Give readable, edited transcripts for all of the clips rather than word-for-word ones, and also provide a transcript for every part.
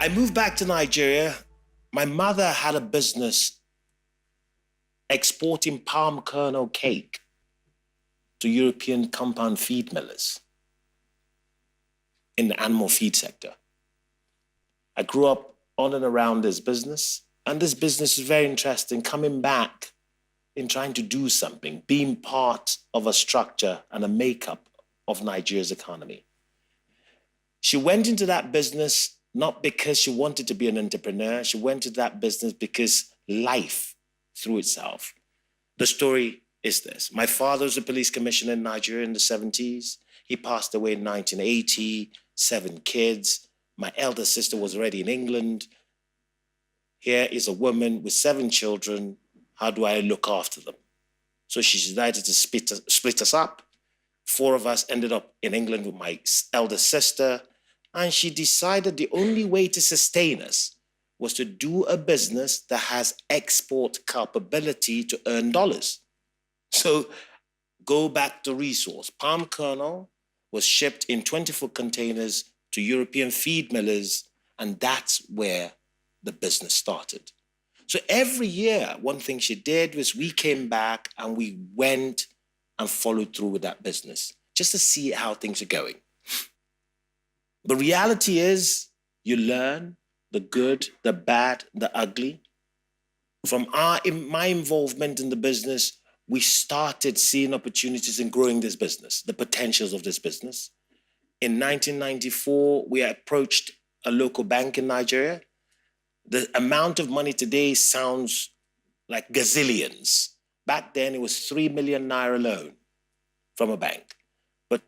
I moved back to Nigeria. My mother had a business exporting palm kernel cake to European compound feed millers in the animal feed sector. I grew up on and around this business, and this business is very interesting, coming back in trying to do something, being part of a structure and a makeup of Nigeria's economy. She went into that business not because she wanted to be an entrepreneur. She went into that business because life threw itself. The story is this. My father was a police commissioner in Nigeria in the 70s. He passed away in 1980, 7 kids. My elder sister was already in England. Here is a woman with 7 children. How do I look after them? So she decided to split us up. 4 of us ended up in England with my elder sister. And she decided the only way to sustain us was to do a business that has export capability to earn dollars. So go back to resource. Palm kernel was shipped in 20-foot containers to European feed millers, and that's where the business started. So every year, one thing she did was we came back and we went and followed through with that business just to see how things are going. The reality is you learn the good, the bad, the ugly. From my involvement in the business, we started seeing opportunities in growing this business, the potentials of this business. In 1994, we approached a local bank in Nigeria. The amount of money today sounds like gazillions. Back then, it was 3 million naira loan from a bank. But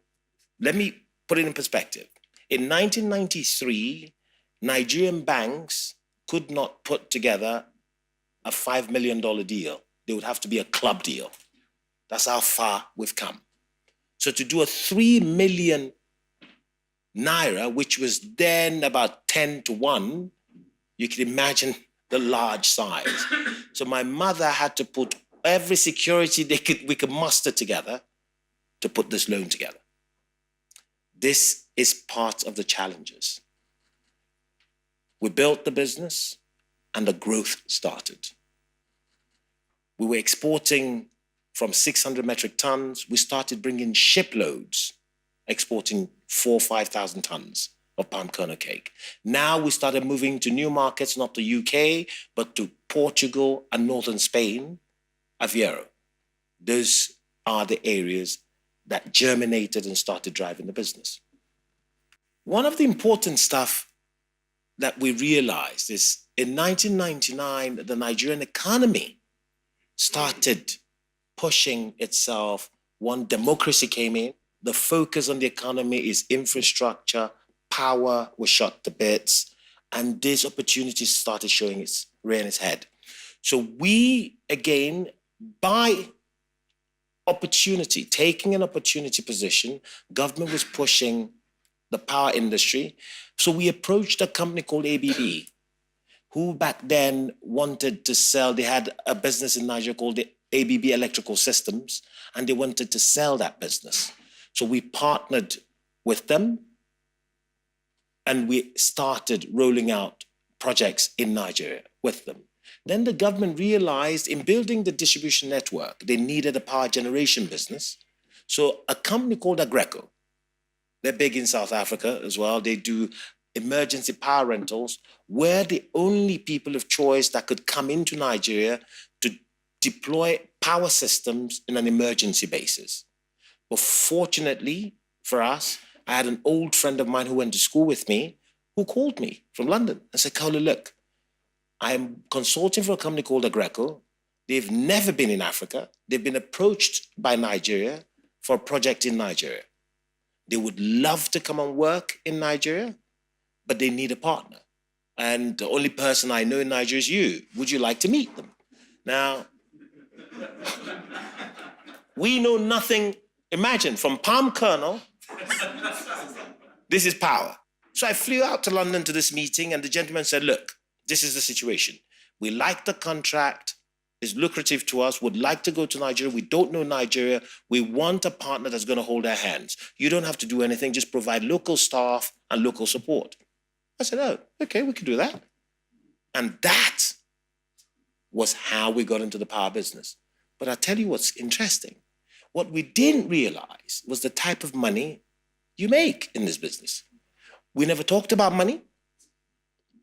let me put it in perspective. In 1993, Nigerian banks could not put together a $5 million deal. They would have to be a club deal. That's how far we've come. So to do a 3 million naira, which was then about 10 to 1, you can imagine the large size. So my mother had to put every security we could muster together to put this loan together. This is part of the challenges. We built the business and the growth started. We were exporting from 600 metric tons. We started bringing shiploads, exporting 4,000 or 5,000 tons of palm kernel cake. Now we started moving to new markets, not the UK, but to Portugal and northern Spain, Aveiro. Those are the areas that germinated and started driving the business. One of the important stuff that we realized is in 1999, the Nigerian economy started pushing itself. One, democracy came in. The focus on the economy is infrastructure, power was shot to bits, and these opportunities started showing rearing its head. So we, again, by opportunity, taking an opportunity position, government was pushing the power industry. So we approached a company called ABB, who back then wanted to sell. They had a business in Nigeria called the ABB Electrical Systems, and they wanted to sell that business. So we partnered with them, and we started rolling out projects in Nigeria with them. Then the government realized in building the distribution network, they needed a power generation business. So a company called Agreco, they're big in South Africa as well. They do emergency power rentals. We're the only people of choice that could come into Nigeria to deploy power systems in an emergency basis. But fortunately for us, I had an old friend of mine who went to school with me who called me from London and said, Kola, look, I'm consulting for a company called Agreco. They've never been in Africa. They've been approached by Nigeria for a project in Nigeria. They would love to come and work in Nigeria, but they need a partner. And the only person I know in Nigeria is you. Would you like to meet them? Now, we know nothing. Imagine, from palm kernel, this is power. So I flew out to London to this meeting, and the gentleman said, look, this is the situation. We like the contract. It's lucrative to us, would like to go to Nigeria. We don't know Nigeria. We want a partner that's going to hold our hands. You don't have to do anything, just provide local staff and local support. I said, oh, okay, we could do that. And that was how we got into the power business. But I'll tell you what's interesting. What we didn't realize was the type of money you make in this business. We never talked about money.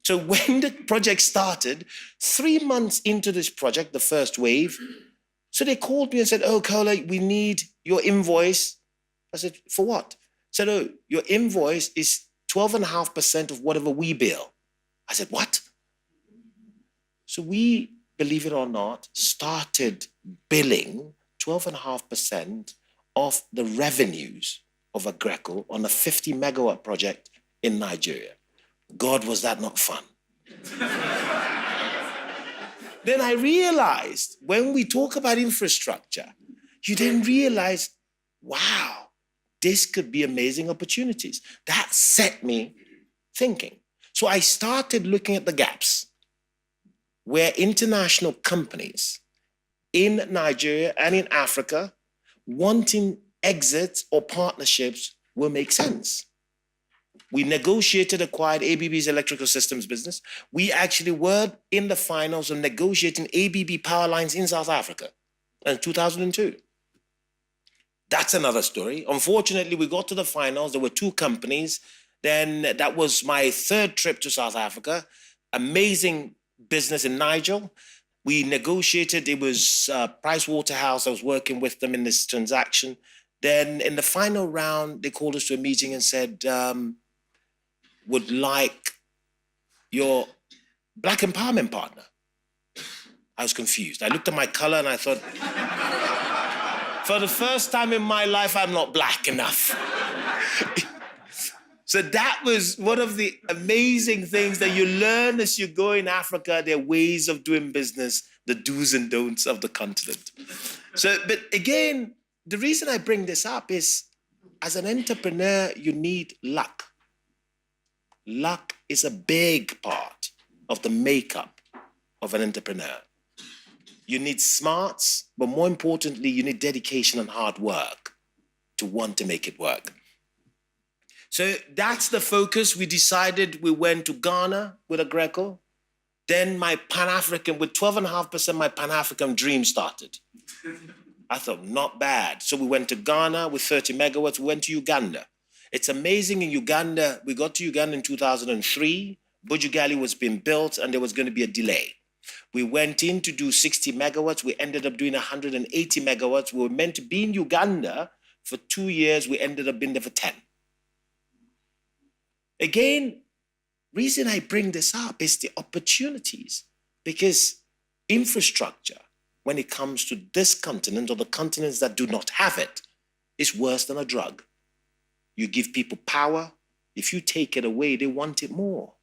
So when the project started, 3 months into this project, the first wave, so they called me and said, oh, Kola, we need your invoice. I said, for what? Said, oh, your invoice is 12.5% of whatever we bill. I said, what? So we, believe it or not, started billing 12.5% of the revenues of Agreco on a 50 megawatt project in Nigeria. God, was that not fun? Then I realized when we talk about infrastructure, you then realize, wow, this could be amazing opportunities. That set me thinking. So I started looking at the gaps where international companies in Nigeria and in Africa wanting exits or partnerships will make sense. We negotiated, acquired ABB's electrical systems business. We actually were in the finals of negotiating ABB power lines in South Africa in 2002. That's another story. Unfortunately, we got to the finals. There were 2 companies. Then that was my 3rd trip to South Africa. Amazing business in Nigel. We negotiated. It was Price Waterhouse. I was working with them in this transaction. Then in the final round, they called us to a meeting and said, would like your black empowerment partner. I was confused. I looked at my color and I thought, for the first time in my life, I'm not black enough. So that was one of the amazing things that you learn as you go in Africa, their ways of doing business, the do's and don'ts of the continent. So, but again, the reason I bring this up is, as an entrepreneur, you need luck. Luck is a big part of the makeup of an entrepreneur. You need smarts, but more importantly, you need dedication and hard work to want to make it work. So that's the focus. We decided we went to Ghana with Agreco. Then my Pan-African, with 12.5%, my Pan-African dream started. I thought, not bad. So we went to Ghana with 30 megawatts. We went to Uganda. It's amazing in Uganda. We got to Uganda in 2003. Bujugali was being built and there was going to be a delay. We went in to do 60 megawatts. We ended up doing 180 megawatts. We were meant to be in Uganda for 2 years. We ended up being there for 10. Again, reason I bring this up is the opportunities, because infrastructure, when it comes to this continent or the continents that do not have it, is worse than a drug. You give people power. If you take it away, they want it more.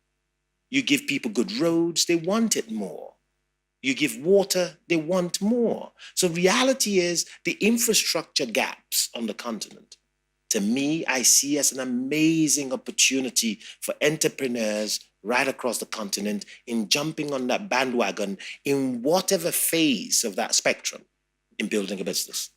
You give people good roads, they want it more. You give water, they want more. So reality is the infrastructure gaps on the continent, to me, I see as an amazing opportunity for entrepreneurs right across the continent in jumping on that bandwagon in whatever phase of that spectrum in building a business.